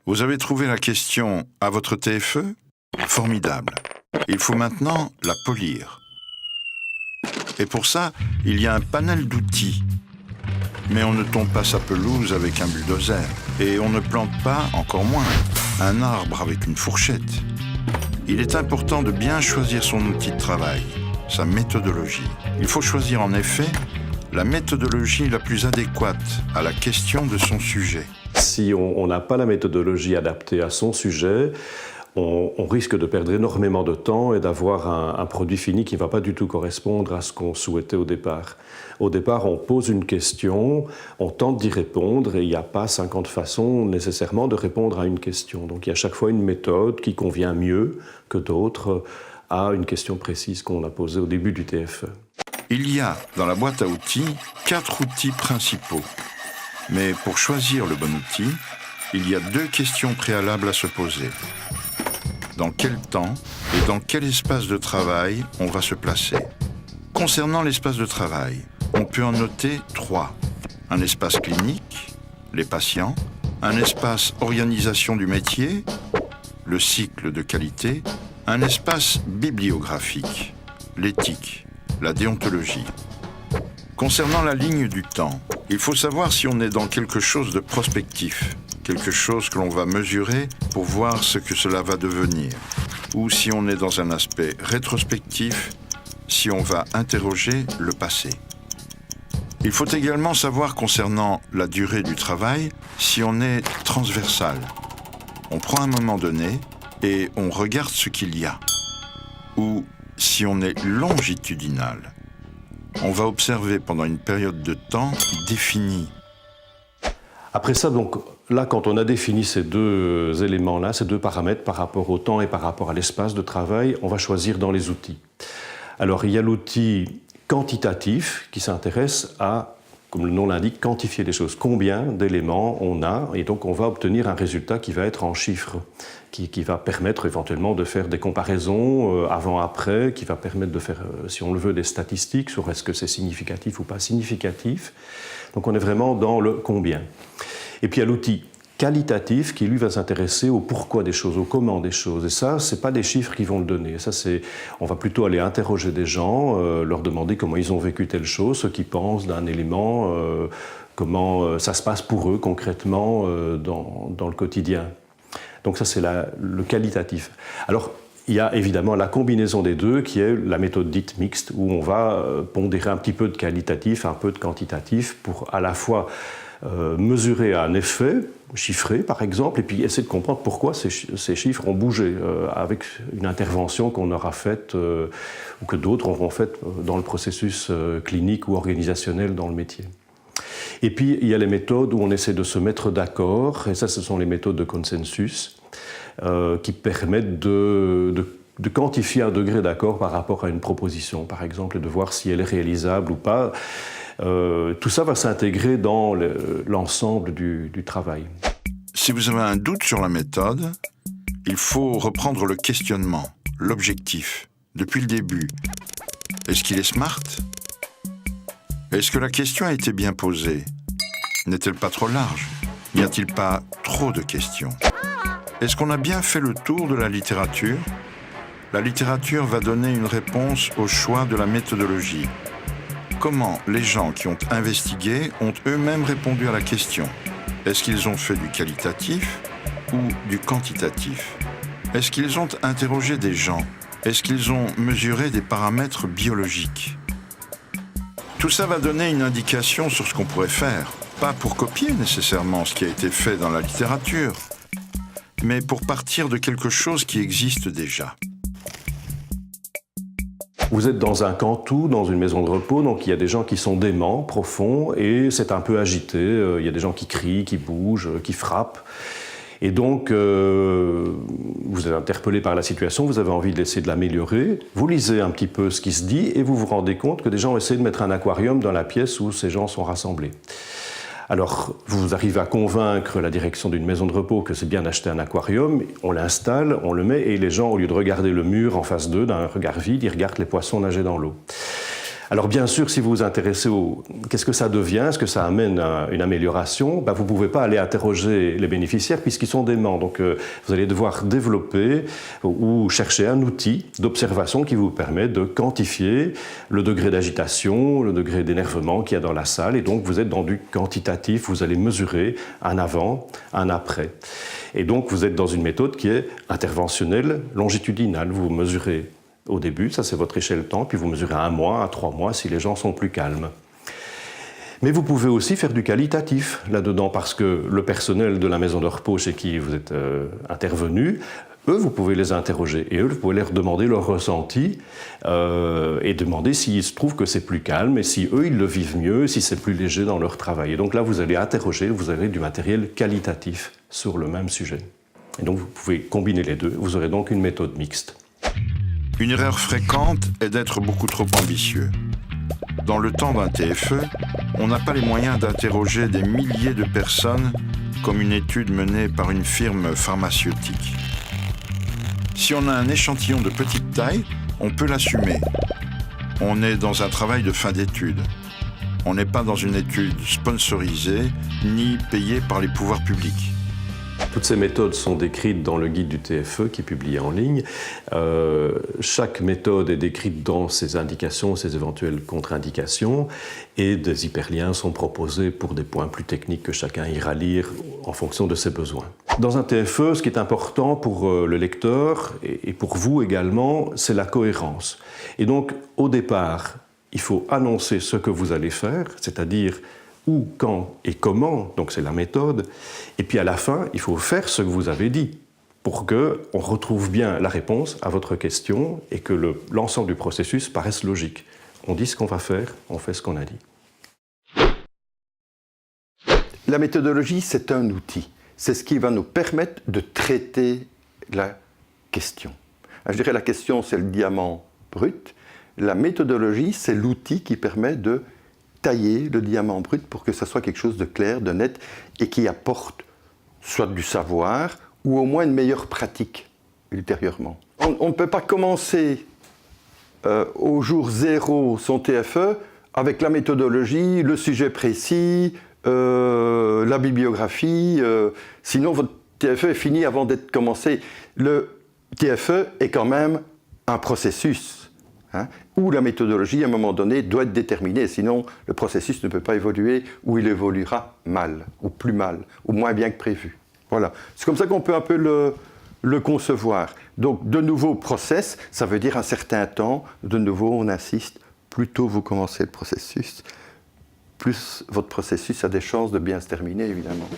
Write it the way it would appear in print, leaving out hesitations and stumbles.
Vous avez trouvé la question à votre TFE? Formidable. Il faut maintenant la polir. Et pour ça, il y a un panel d'outils. Mais on ne tombe pas sa pelouse avec un bulldozer. Et on ne plante pas, encore moins, un arbre avec une fourchette. Il est important de bien choisir son outil de travail, sa méthodologie. Il faut choisir en effet la méthodologie la plus adéquate à la question de son sujet. Si on n'a pas la méthodologie adaptée à son sujet, on risque de perdre énormément de temps et d'avoir un produit fini qui ne va pas du tout correspondre à ce qu'on souhaitait au départ. Au départ, on pose une question, on tente d'y répondre et il n'y a pas 50 façons nécessairement de répondre à une question. Donc il y a chaque fois une méthode qui convient mieux que d'autres à une question précise qu'on a posée au début du TFE. Il y a dans la boîte à outils 4 outils principaux. Mais pour choisir le bon outil, il y a 2 questions préalables à se poser. Dans quel temps et dans quel espace de travail on va se placer? Concernant l'espace de travail, on peut en noter 3. Un espace clinique, les patients, un espace organisation du métier, le cycle de qualité, un espace bibliographique, l'éthique, la déontologie. Concernant la ligne du temps, il faut savoir si on est dans quelque chose de prospectif, quelque chose que l'on va mesurer pour voir ce que cela va devenir, ou si on est dans un aspect rétrospectif, si on va interroger le passé. Il faut également savoir concernant la durée du travail si on est transversal. On prend un moment donné et on regarde ce qu'il y a, ou si on est longitudinal. On va observer pendant une période de temps définie. Après ça, donc, là, quand on a défini ces 2 éléments-là, ces 2 paramètres par rapport au temps et par rapport à l'espace de travail, on va choisir dans les outils. Alors, il y a l'outil quantitatif qui s'intéresse à, comme le nom l'indique, quantifier les choses. Combien d'éléments on a, et donc on va obtenir un résultat qui va être en chiffres, qui va permettre éventuellement de faire des comparaisons avant-après, qui va permettre de faire, si on le veut, des statistiques sur est-ce que c'est significatif ou pas significatif. Donc on est vraiment dans le combien. Et puis il y a l'outil qualitatif qui, lui, va s'intéresser au pourquoi des choses, au comment des choses. Et ça, ce n'est pas des chiffres qui vont le donner. Ça, on va plutôt aller interroger des gens, leur demander comment ils ont vécu telle chose, ce qu'ils pensent d'un élément, comment ça se passe pour eux concrètement dans le quotidien. Donc ça, c'est le qualitatif. Alors, il y a évidemment la combinaison des 2 qui est la méthode dite mixte, où on va pondérer un petit peu de qualitatif, un peu de quantitatif, pour à la fois mesurer un effet, chiffré par exemple, et puis essayer de comprendre pourquoi ces chiffres ont bougé avec une intervention qu'on aura faite ou que d'autres auront faite dans le processus clinique ou organisationnel dans le métier. Et puis il y a les méthodes où on essaie de se mettre d'accord, et ça ce sont les méthodes de consensus qui permettent de quantifier un degré d'accord par rapport à une proposition, par exemple, et de voir si elle est réalisable ou pas. Tout ça va s'intégrer dans l'ensemble du travail. Si vous avez un doute sur la méthode, il faut reprendre le questionnement, l'objectif, depuis le début. Est-ce qu'il est smart? Est-ce que la question a été bien posée? N'est-elle pas trop large? N'y a-t-il pas trop de questions? Est-ce qu'on a bien fait le tour de la littérature? La littérature va donner une réponse au choix de la méthodologie. Comment les gens qui ont investigué ont eux-mêmes répondu à la question? Est-ce qu'ils ont fait du qualitatif ou du quantitatif? Est-ce qu'ils ont interrogé des gens? Est-ce qu'ils ont mesuré des paramètres biologiques? Tout ça va donner une indication sur ce qu'on pourrait faire, pas pour copier nécessairement ce qui a été fait dans la littérature, mais pour partir de quelque chose qui existe déjà. Vous êtes dans un cantou, dans une maison de repos, donc il y a des gens qui sont déments, profonds, et c'est un peu agité. Il y a des gens qui crient, qui bougent, qui frappent. Et donc, vous êtes interpellé par la situation, vous avez envie d'essayer de l'améliorer. Vous lisez un petit peu ce qui se dit et vous vous rendez compte que des gens essaient de mettre un aquarium dans la pièce où ces gens sont rassemblés. Alors, vous arrivez à convaincre la direction d'une maison de repos que c'est bien d'acheter un aquarium, on l'installe, on le met, et les gens, au lieu de regarder le mur en face d'eux d'un regard vide, ils regardent les poissons nager dans l'eau. Alors bien sûr, si vous vous intéressez au qu'est-ce que ça devient, est-ce que ça amène à une amélioration, vous ne pouvez pas aller interroger les bénéficiaires puisqu'ils sont déments. Donc vous allez devoir développer ou chercher un outil d'observation qui vous permet de quantifier le degré d'agitation, le degré d'énervement qu'il y a dans la salle. Et donc vous êtes dans du quantitatif, vous allez mesurer un avant, un après. Et donc vous êtes dans une méthode qui est interventionnelle, longitudinale. Vous mesurez au début, ça c'est votre échelle temps, puis vous mesurez à 1 mois, à 3 mois si les gens sont plus calmes. Mais vous pouvez aussi faire du qualitatif là-dedans, parce que le personnel de la maison de repos chez qui vous êtes intervenu, eux, vous pouvez les interroger, et eux, vous pouvez leur demander leur ressenti, et demander s'il se trouve que c'est plus calme, et si eux, ils le vivent mieux, si c'est plus léger dans leur travail. Et donc là, vous allez interroger, vous avez du matériel qualitatif sur le même sujet. Et donc vous pouvez combiner les deux, vous aurez donc une méthode mixte. Une erreur fréquente est d'être beaucoup trop ambitieux. Dans le temps d'un TFE, on n'a pas les moyens d'interroger des milliers de personnes comme une étude menée par une firme pharmaceutique. Si on a un échantillon de petite taille, on peut l'assumer. On est dans un travail de fin d'étude. On n'est pas dans une étude sponsorisée ni payée par les pouvoirs publics. Toutes ces méthodes sont décrites dans le guide du TFE qui est publié en ligne. Chaque méthode est décrite dans ses indications, ses éventuelles contre-indications, et des hyperliens sont proposés pour des points plus techniques que chacun ira lire en fonction de ses besoins. Dans un TFE, ce qui est important pour le lecteur et pour vous également, c'est la cohérence. Et donc, au départ, il faut annoncer ce que vous allez faire, c'est-à-dire où, quand et comment, donc c'est la méthode. Et puis à la fin, il faut faire ce que vous avez dit pour qu'on retrouve bien la réponse à votre question et que l'ensemble du processus paraisse logique. On dit ce qu'on va faire, on fait ce qu'on a dit. La méthodologie, c'est un outil. C'est ce qui va nous permettre de traiter la question. Je dirais la question, c'est le diamant brut. La méthodologie, c'est l'outil qui permet de tailler le diamant brut pour que ce soit quelque chose de clair, de net et qui apporte soit du savoir ou au moins une meilleure pratique ultérieurement. On ne peut pas commencer au jour 0 son TFE avec la méthodologie, le sujet précis, la bibliographie, sinon votre TFE est fini avant d'être commencé. Le TFE est quand même un processus. Où la méthodologie, à un moment donné, doit être déterminée, sinon le processus ne peut pas évoluer, ou il évoluera mal, ou plus mal, ou moins bien que prévu. Voilà. C'est comme ça qu'on peut un peu le concevoir. Donc, de nouveau, process, ça veut dire un certain temps. De nouveau, on insiste, plus tôt vous commencez le processus, plus votre processus a des chances de bien se terminer, évidemment.